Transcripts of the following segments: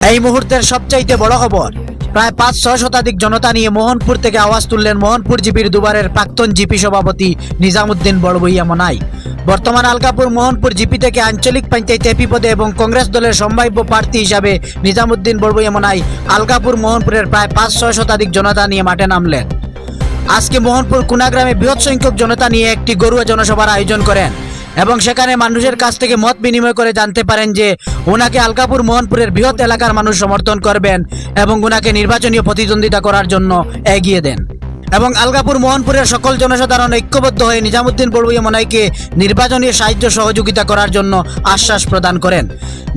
এই মুহূর্তের সবচাইতে বড় খবর, প্রায় ৫-৬ শতাধিক জনতা নিয়ে মোহনপুর থেকে আওয়াজ তুললেন মোহনপুর জিপির দুবারের প্রাক্তন জিপি সভাপতি নিজামুদ্দিন বড়ভূঁইয়া মনাই। বর্তমান আলগাপুর মোহনপুর জিপি থেকে আঞ্চলিক পঞ্চায়েত এপি পদে এবং কংগ্রেস দলের সম্ভাব্য প্রার্থী হিসাবে নিজামুদ্দিন বড়ভূঁইয়া মনাই আলগাপুর মোহনপুরের প্রায় ৫-৬ শতাধিক জনতা নিয়ে মাঠে নামলেন। আজকে মোহনপুর কুনাগ্রামে বৃহৎ সংখ্যক জনতা নিয়ে একটি গরুয়া জনসভার আয়োজন করেন এবং সেখানে মানুষের কাছ থেকে মত বিনিময় করে জানতে পারেন যে ওনাকে আলগাপুর মোহনপুরের বৃহৎ এলাকার মানুষ সমর্থন করবেন এবং ওনাকে নির্বাচনীয় প্রতিদ্বন্দ্বিতা করার জন্য এগিয়ে দেন। এবং আলগাপুর মোহনপুরের সকল জনসাধারণ ঐক্যবদ্ধ হয়ে নিজামুদ্দিন বড়ভূঁইয়া মনাইকে নির্বাচনী সাহায্য সহযোগিতা করার জন্য আশ্বাস প্রদান করেন।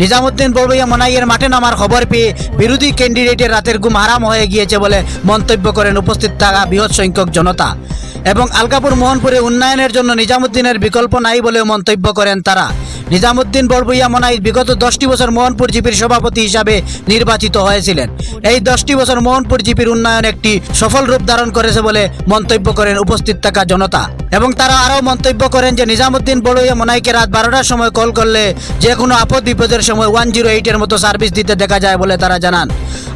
নিজামুদ্দিন বড়ভূঁইয়া মনাইয়ের মাঠে নামার খবর পেয়ে বিরোধী ক্যান্ডিডেটের রাতের ঘুম হারাম হয়ে গিয়েছে বলে মন্তব্য করেন উপস্থিত থাকা বৃহৎ সংখ্যক জনতা। এবং আলগাপুর মোহনপুরে উন্নয়নের জন্য নিজামুদ্দিনের বিকল্প নাই বলেও মন্তব্য করেন তারা। নিজামুদ্দিন বড়ভূঁইয়া মনাই বিগত 10টি বছর মোহনপুর জিপির সভাপতি হিসাবে নির্বাচিত হয়েছিলেন। এই 10টি বছর মোহনপুর জিপির উন্নয়ন একটি সফল রূপ ধারণ করেছে বলে মন্তব্য করেন উপস্থিত থাকা জনতা। এবং তারা আরও মন্তব্য করেন যে নিজামুদ্দিন বড়ভূঁইয়া মনাইকে রাত 12টার সময় কল করলে যে কোনো আপদ বিপদের সময় 108-এর মতো সার্ভিস দিতে দেখা যায় বলে তারা জানান।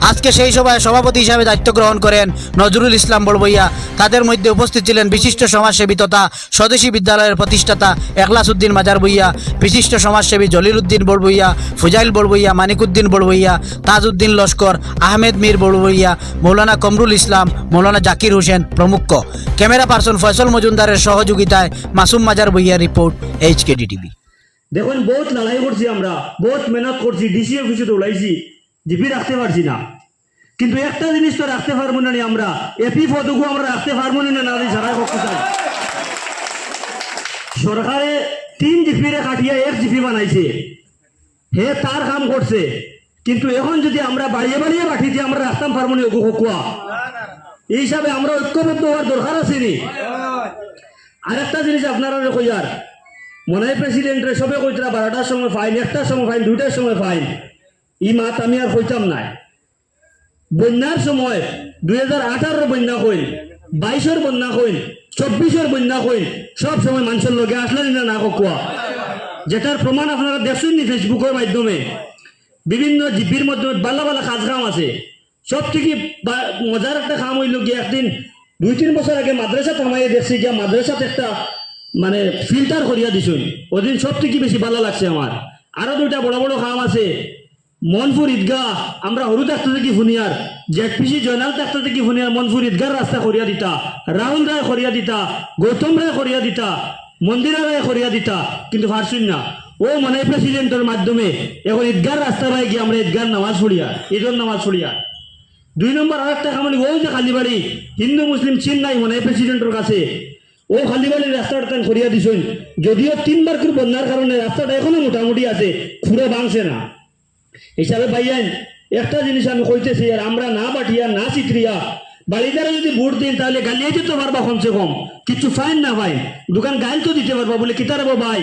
আজকে সেই সভায় সভাপতি হিসাবে দায়িত্ব গ্রহণ করেন নজরুল ইসলাম বড়ভূঁইয়া। তাদের মধ্যে উপস্থিত ছিলেন বিশিষ্ট সমাজসেবী তথা স্বদেশী বিদ্যালয়ের প্রতিষ্ঠাতা এখলাস উদ্দিন মাজার ভূঁইয়া, বিশিষ্ট সমাজসেবী জলিল উদ্দিন বড়ভূঁইয়া, ফুজাইল বড়ভূঁইয়া, মানিকুদ্দিন বড়ভূঁইয়া, তাজউদ্দিন লস্কর, আহমেদ মীর বড়ভূঁইয়া, মৌলানা কমরুল ইসলাম, মৌলানা জাকির হোসেন প্রমুখ। ক্যামেরা পার্সন ফয়সল মজুমদারের সহযোগিতায় মাসুম মাজার ভূঁইয়া, রিপোর্ট HKD টিভি। দেখুন, বহুত লড়াই করছি, আমরা বহুত মেহনত করছি, ডিসি অফিসে দৌড়াইছি, জিপি রাখতে পারছি না। কিন্তু একটা জিনিস তো রাখতে পারবো না, আমরা এপি পদকও আমরা রাখতে পারবো না, না সারা করতে চাই। সরকারে 3 জিপিরে কাটিয়ে 1 জিপি বানাইছে, হে তার কাম করছে। কিন্তু এখন যদি আমরা বাড়িয়ে বাড়িয়ে পাঠি দিয়ে আমরা রাখতাম পারবো না কুয়া, এই হিসাবে আমরা ঐক্যবদ্ধ হওয়ার দরকার আছে নি। আরেকটা জিনিস আপনারা কইয়ার, মনে হয় প্রেসিডেন্টের সবে কইতরা 12টার সময় ফাইন, 1টার সময় ফাইন, 2টার সময় ফাইন। এই মাত আমি আর কইতাম নাই। বন্যার সময় 2018-এর বন্যা কইন, 22-এর বন্যা কইন, 24-এর বন্যা কইন, সব সময় মানুষের লগে আসলেন না কোয়া, যেটার প্রমাণ আপনারা দেখছেন নি ফেসবুকের মাধ্যমে। বিভিন্ন জিপির মধ্যে বালা বালা কাজ কাম আছে। সব থেকে মজার একটা কাম হইল গিয়ে, একদিন 2-3 বছর আগে মাদ্রাসা থামাইয়ে দেখছি গিয়া মাদ্রাসাতে একটা মানে ফিল্টার করিয়া দিছুন। ওদিন সব থেকে বেশি ভালো লাগছে আমার। আরো 2টা বড় বড় কাম আছে। মনপুর ঈদগাহ আমরা হরু থাকতে থেকে ফুনিয়ার, জেডপিসি জয়নাল থাকতে থেকে ফুনিয়ার মনপুর ঈদগাহ রাস্তা করিয়া দিতা, রাহুল রায় করিয়া দিতা, গৌতম রায় করিয়া দিতা, মন্দিরা রায় করিয়া দিতা, কিন্তু পারছুন না। ও মনে প্রেসিডেন্টের মাধ্যমে এখন ঈদগাহ রাস্তা পাই গিয়ে আমরা ঈদগাহ নামাজ পড়িয়া, ঈদের নামাজ পড়িয়া। 2 নম্বর আর একটা কামানি, ও যে খালিবাড়ি হিন্দু মুসলিম চিন নাই মনে প্রেসিডেন্টের কাছে, ও খালিবাড়ির রাস্তাটা করিয়া দিছেন। যদিও 3বার করে বন্যার কারণে রাস্তাটা এখনো মোটামুটি আছে, খুঁড়ে ভাঙছে না। হিসাবে ভাইয়ান একটা জিনিস আমি কইতেছি, আর আমরা না বাটিয়া না চিত্রিয়া বাড়িদারে যদি ভোট দিন তাহলে গালিয়ে দিতে পারবা, কমসে কম কিছু ফাইন না ফাইন, দোকান গাইল তো দিতে পারবা। বলে কিতা রাবো ভাই,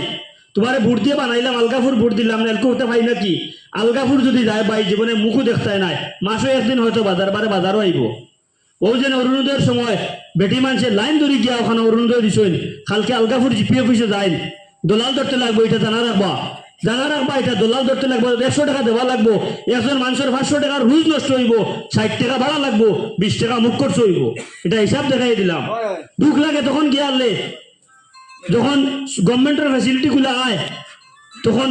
তোমার ভোট দিয়ে বানাইলাম, আলগাপুর ভোট দিলাম না, এলকো হতে ভাই নাকি? আলগাপুর যদি যায় ভাই জীবনে মুখও দেখতে নাই, মাসে একদিন হয়তো বাজারও আইব। ও যেন অরুণোদয়ের সময় বেটি মানুষের লাইন ধরে গিয়া ওখানে অরুণোদয় দিছেন, কালকে আলগাপুর জিপি অফিসে যাই, দলাল ধরতে লাগবো, এটা জানা রাখবা। এটা দলাল ধরতে লাগবো, 100 টাকা দেওয়া লাগবো। একজন মানুষের 500 টাকার রুজ নষ্ট হইব, 60 টাকা ভাড়া লাগবো, 20 টাকা মুখ খরচ হইব। এটা হিসাব দেখাই দিলাম। দুঃখ লাগে তখন গিয়ে আনলে, যখন গভর্নমেন্টের ফ্যাসিলিটি গুলো আয় তখন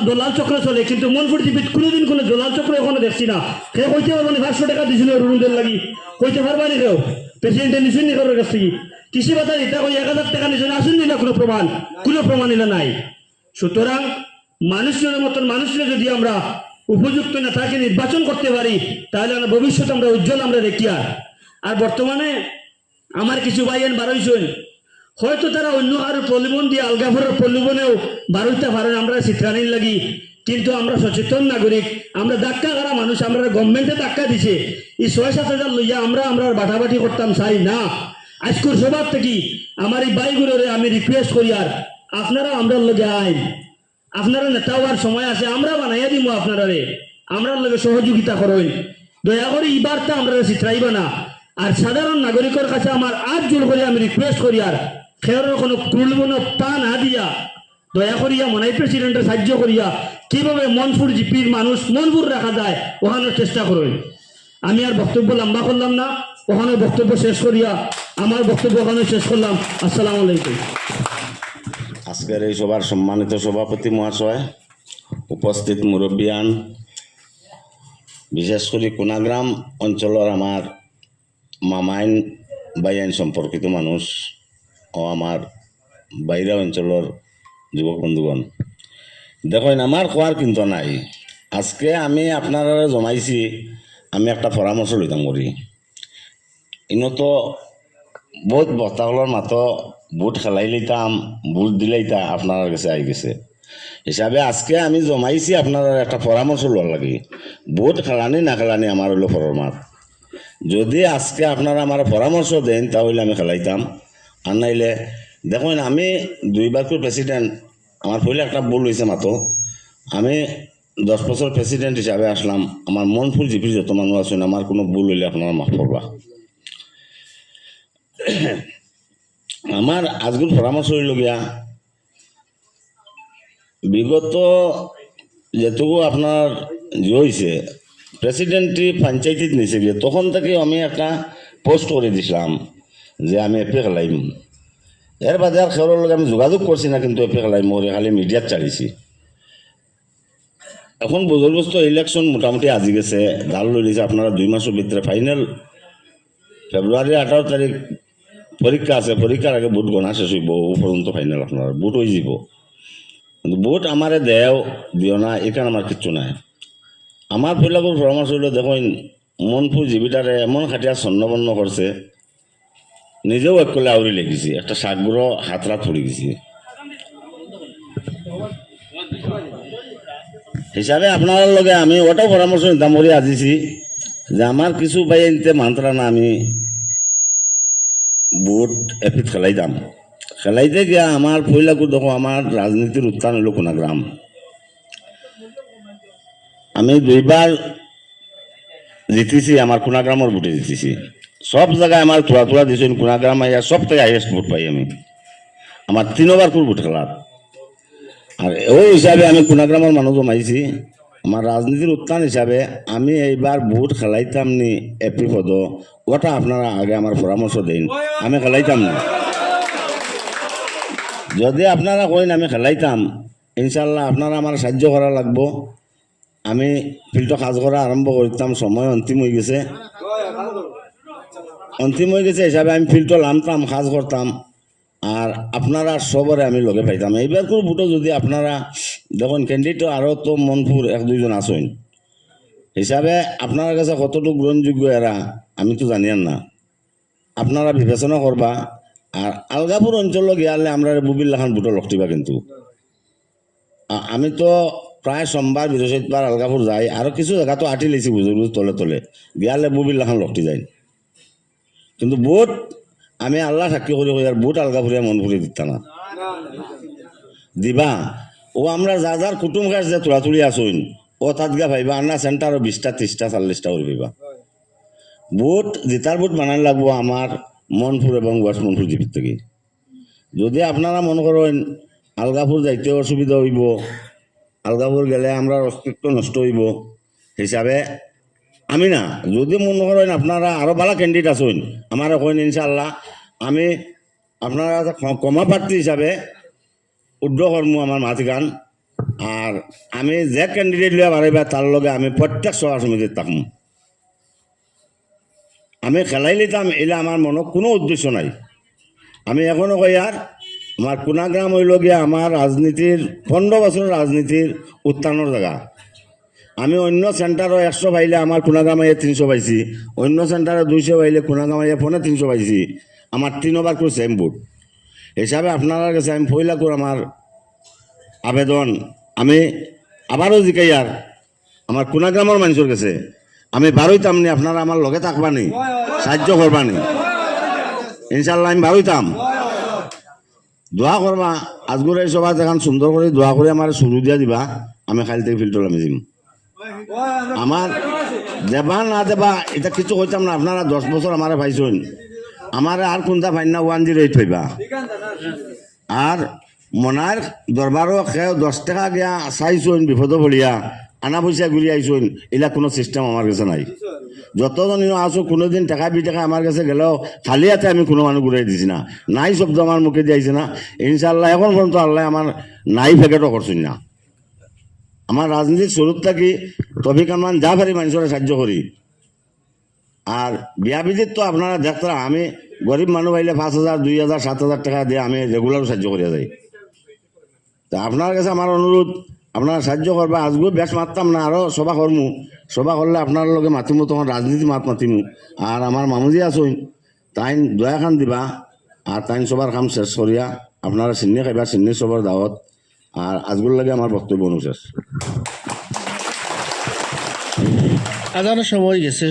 দলাল চক্র চলে। কিন্তু মনপুর জিপিত কোনোদিন কোনো দলাল চক্র এখনো দেখছি না। কেউ কইতে পারবো না 500 টাকা দিছিল অরুণোদয়ের লাগি, কইতে পারবা নি? কেউ প্রেসিডেন্টের নিশুন নি কারোর কাছ থেকে কৃষি ভাতা দিতে 1000 টাকা নিশুন, আসুন নি না কোনো প্রমাণ এলা নাই। সুতরাং মানুষের মতন মানুষরা যদি আমরা উপযুক্ত না থাকে নির্বাচন করতে পারি, তাহলে আমরা ভবিষ্যৎ আমরা উজ্জ্বল আমরা দেখি। আর বর্তমানে আমার কিছু ভাইয়েন বারোইছেন, হয়তো তারা অন্য কারো প্রলোভন দিয়ে আলগাপুরের প্রলোভনেও বারোইতে পারেন আমরা চিত্রানির লাগি। কিন্তু আমরা সচেতন নাগরিক, আমরা ধাক্কা করা মানুষ, আমরা গভর্নমেন্টে ধাক্কা দিছে। এই 6-7 হাজার লইয়া আমরা বাটাবাটি করতাম চাই না। আজকের সবার থেকে আমার এই ভাইগুলোরে আমি রিকোয়েস্ট করি, আর আপনারা আমরা লগে আইন, আপনারা নেতা হওয়ার সময় আছে, আমরা বানাইয়া দিব আপনারা, আমরা লগে সহযোগিতা করেন। দয়া করে এই বার্তা আমরা চিত্রাইবা না। আর সাধারণ নাগরিকের কাছে আমার আজ জোর করে আমি রিকোয়েস্ট করি, আর খেয়ার কোনো প্রলোভন পা না দিয়া দয়া করিয়া মনাই প্রেসিডেন্টের সাহায্য করিয়া কিভাবে মনপুর জিপির মানুষ মনপুর রাখা যায় ওখানোর চেষ্টা করুন। আমি আর বক্তব্য লম্বা করলাম না, ওখানে বক্তব্য শেষ করিয়া আমার বক্তব্য ওখানে শেষ করলাম। আসসালামু আলাইকুম। আজকের এই সভার সম্মানিত সভাপতি মহাশয়, উপস্থিত মুরব্বিয়ান, বিশেষ করে কোনাগ্রাম অঞ্চলের আমার মামাইন বাইন সম্পর্কিত মানুষ ও আমার বাইরা অঞ্চলের যুবক বন্ধুগণ, দেখেন আমার কোয়ার কিন্তু নাই। আজকে আমি আপনারা জমাইছি, আমি একটা পরামর্শ লইতাম করি। ইনো তো বহুত বক্তাগুলোর মাতো বুট খেলাই লইতাম, বুট দিলাইতা আপনার কাছে আই গেছে হিসাবে আজকে আমি জমাইছি আপনার একটা পরামর্শ লওয়ার লাগে। বুট খেলানি না খেলানি আমার হইলো পরের মাত। যদি আজকে আপনারা আমার পরামর্শ দেন তাহলে আমি খেলাইতাম, আর নাইলে দেখুন আমি 2 বার করে প্রেসিডেন্ট, আমার পহলে একটা ভুল হয়েছে মাতো। আমি 10 বছর প্রেসিডেন্ট হিসাবে আসলাম। আমার মনপুর জিপির যত মানুষ আছেন, আমার কোনো ভুল হইলে আপনারা মাফ করবা। আমার আজকের পরামর্শ হইল গিয়া, বিগত যেটুকু আপনার হয়েছে প্রেসিডেন্টই পঞ্চায়েত নিচে গিয়ে তখন থেকে আমি একটা পোস্ট করে দিছিলাম যে আমি এপি খেলাইম। এর বাদে আর খেলোর লগে আমি যোগাযোগ করছি না, কিন্তু এপি খেলাইম ওরে খালি মিডিয়াত চালিয়েছি। এখন বুজুর্গস্ত ইলেকশন মোটামুটি আজি গেছে, দাল লই দিয়েছে আপনারা 2 মাসের ভিতরে ফাইনাল ফেব্রুয়ারি 18 তারিখ পরীক্ষা আছে। পরীক্ষার আগে ভোট গণা শেষ হইব, ও পর্যন্ত ফাইনাল আপনার ভোট হয়ে যাব। কিন্তু ভোট আমারে দেও দিও না এখানে আমার কিচ্ছু নাই। আমার পরিলাগর পরামর্শ হইল, দেখুন মনপুর জীবিটারে এমন খাটিয়া ছন্নবন্ন করছে, নিজেও এক করলে আউরি লেগেছি, একটা শাকগুলো হাতরাত পড়ে গেছি। হিসাবে আপনার লগে আমি ওটাও পরামর্শ নিতাম করে আজিছি যে আমার কিছু ভাই এনতে মান্ত্রা না, আমি ভোট এপিত খেলাইতাম। খেলাইতে গিয়া আমার পহিলাকুর দেখো আমার রাজনীতির উত্থান হইল কোনাগ্রাম। আমি 2 বার জিতেছি, আমার কোনাগ্রামের ভোটে জিতেছি। সব জায়গায় আমার তোড়া দিয়েছেন, কোনাগ্রাম আইয়া সব থেকে হাইয়েস্ট ভোট পাই আমি। আমার 3 বার করে ভোট খেলার। আর ওই হিসাবে আমি কোনাগ্রামের মানুষ জমাইছি। আমার রাজনীতির উত্থান হিসাবে আমি এইবার ভোট খেলাইতাম নি এপি পদ, ওটা আপনারা আগে আমার পরামর্শ দিন। আমি খেলাইতাম না, যদি আপনারা কইন আমি খেলাইতাম, ইনশাল্লাহ আপনারা আমার সাহায্য করা লাগবো। আমি ফিল্ডটা কাজ করা আরম্ভ করতাম, সময় অন্তিম হয়ে গেছে। হিসাবে আমি ফিল্ডটা নামতাম, কাজ করতাম, আর আপনারা সবরে আমি লগে পাইতাম। এইবার করে ভোটও যদি আপনারা দেখুন ক্যান্ডিডেট আরও তো মনপুর 1-2 জন আসেন, হিসাবে আপনার কাছে কতটুকু গ্রহণযোগ্য এরা আমি তো জানিয়ান না, আপনারা বিবেচনা করবা। আর আলগাপুর অঞ্চল গিয়ালে আমরা বুবির লাখান ভোটও লক্ষিবা। কিন্তু আমি তো প্রায় সোমবার বৃহস্পতিবার আলগাপুর যাই, আরও কিছু জায়গা তো আটি লেছি বুঝুর তলে তলে গিয়ালে বুবির লাখান লক্ষি যায়। কিন্তু ভোট আমি আল্লাহ সাক্ষী করি আর ভোট আলগাপুরিয়া মনপুরে দিতাম না, দিবা। ও আমরা যার কুটুম গাছ যে তোড়াতুড়ি আসইন, ও তাত গা ভাইবা আন্না সেন্টারও 20টা 30টা 40টা করে ভাইবা। ভোট জিতার ভোট বানান লাগবো আমার মনপুর এবং ওয়ার্ড মনপুর জিপির থেকে। যদি আপনারা মনে করেন আলগাপুর যাইতে অসুবিধা হইব, আলগাপুর গেলে আমরা অস্তিত্ব নষ্ট হইব হিসাবে আমি না, যদি মনে করেন আপনারা আরও ভালো ক্যান্ডিডেট আসুন আমার কইন, ইনশাল্লাহ আমি আপনারা কমা প্রার্থী হিসাবে উদ্যোগ করবো আমার মাতগান। আর আমি যে ক্যান্ডিডেট লিয়া বাড়াইবা তার লগে আমি প্রত্যেক সভা সমিতির থাকবো। আমি খেলাই লিতাম এলে আমার মনে কোনো উদ্দেশ্য নাই। আমি এখনো কই আর আমার কোনাগ্রাম হইল গিয়া আমার রাজনীতির 15 বছরের রাজনীতির উত্থানের জায়গা। আমি অন্য সেন্টারও 100 পাইলে আমার কোনাগ্রামে 300 পাইছি, অন্য সেন্টারে 200 পাইলে কোনাগ্রামে 350 পাইছি। আমার 3 বার করে সেম ভোট হিসাবে আপনার কাছে আমি পয়লা করে আমার আবেদন, আমি আবারও জিকাই আর আমার কোনাগ্রামের মানুষের কাছে আমি বারোইতাম নি, আপনারা আমার লগে থাকবানি, সাহায্য করবানি, ইনশাল্লাহ আমি বারোইতাম। দোয়া করবা আজগুর এই সভা যেখান সুন্দর করে দোয়া করে আমার শুরু দিয়া দিবা। আমি খালি থেকে ফিল্টার আমি দিম, আমার দেবা না দেবা এটা কিছু কইতাম না। আপনারা 10 বছর আমার পাইছেন, আমার আর কোনটা ফাইন না 108 হইবা। আর মনার দরবারও খেয়ে 10 টাকা গিয়া চাইছুন বিপদ পড়িয়া আনা পয়সা ঘুরি আইছুন এলা কোনো সিস্টেম আমার কাছে নাই। যতজন আছো কোনোদিন টাকা 2 টাকা আমার কাছে গেলেও খালি হাতে আমি কোনো মানুষ ঘুরাই দিছি না, নাই শব্দ আমার মুখে দিয়েছে না। ইনশাল্লাহ এখন পর্যন্ত আল্লাহ আমার নাই ফেকেটও করছেন না। আমার রাজনীতির শুরুর থাকি তফিক আমান যা পারি মানুষের সাহায্য করি। আর বিয়া বিধির তো আপনারা দেখতারা আমি গরিব মানুষ আইলে 5,000 2,000 7,000 টাকা দিয়ে আমি রেগুলার সাহায্য করিয়া যাই। তা আপনার কাছে আমার অনুরোধ আপনারা সাহায্য করবা। আজকেও বেশ মারতাম না, আরও সভা করমু, সভা করলে আপনার লগে মাতিমু, তখন রাজনীতি মাতিমু। আর আমার মামুজি আসুন তাইন দয়া খান দিবা, আর তাইন সবার কাম শেষ করিয়া আপনারা চিন্নি খাইবা, চিন্নি সবার দাওয়াত। আর আজগুর লাগে আমার বক্তব্য অনুশেষ। আজানের সময় গেছে।